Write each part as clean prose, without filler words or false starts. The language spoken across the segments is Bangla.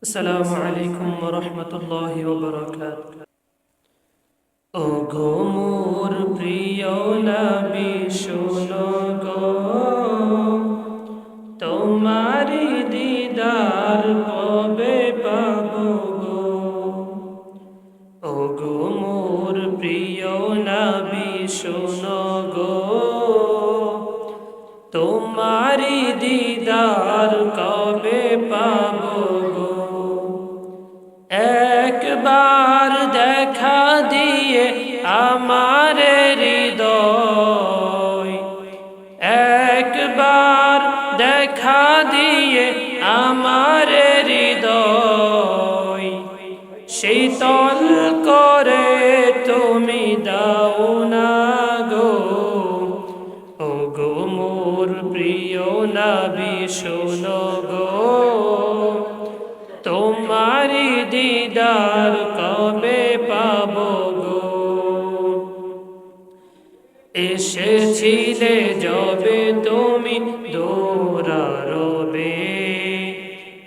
আসসালামু আলাইকুম ওয়া রাহমাতুল্লাহি ওয়া বারাকাতুহু। ও গো মোর প্রিয় নবী শোনো গো, তোমারি দিদার কবে পাবো গো। ও গো মোর প্রিয় নবী শোনো গো, তোমারি দিদার কবে পাবো গো। একবার দেখা দিয়ে আমার হৃদয়, একবার দেখা দিয়ে আমার হৃদয় শীতল করে তুমি দাও না গো। ও গো মোর প্রিয় নবী শোনো গো, তোমারি দিদার কবে পাবো গো। এসেছিলে যবে তুমি দৌড়ারবে,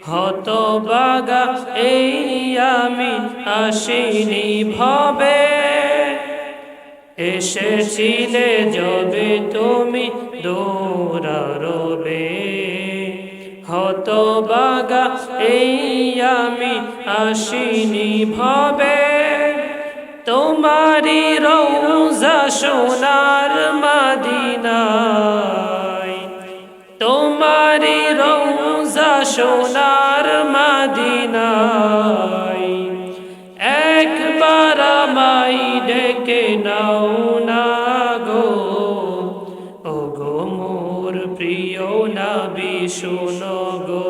হতবাগা এই আমি আসিনি ভবে। এসেছিলে যবে তুমি দৌড়ারবে, হতবাগা এই আমি আসিনি ভবে। তোমারি রওজা সোনার মদিনায়, তোমারি রওজা সোনার মদিনায় একবার আমায় ডেকে নাও না গো। ও গো মোর প্রিয় নবী শোনো গো,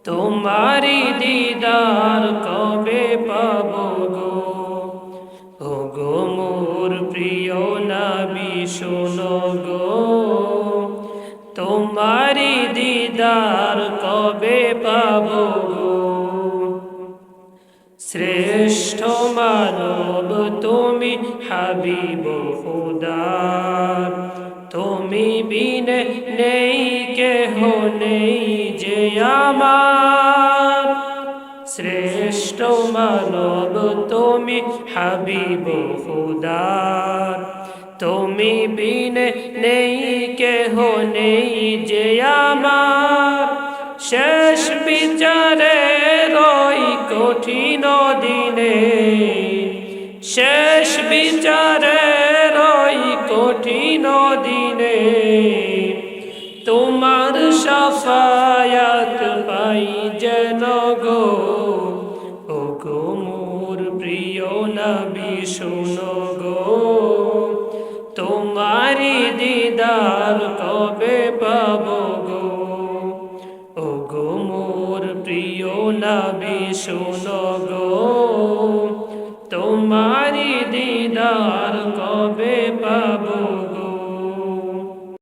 তোমারি দিদার কবে পাবো গো। ও গো মোর প্রিয় নবী শোনো গো, তোমারি দিদার কবে পাবো গো। শ্রেষ্ঠ মানব তুমি হাবিব খুদার, তুমি বিনে নেই কেহ নেই যে আমার। শ্রেষ্ঠ মানব তুমি হাবিব খুদার, তুমি বিনে নেই কেহ নেই যে আমার। শেষ বিচারে রই কঠিন দিনে, শেষ বিচারে রই কঠিন দিনে তোমার শাফায়াত পাই যেন গো। ও গো মোর প্রিয় নবী শোনো গো, তোমারি দিদার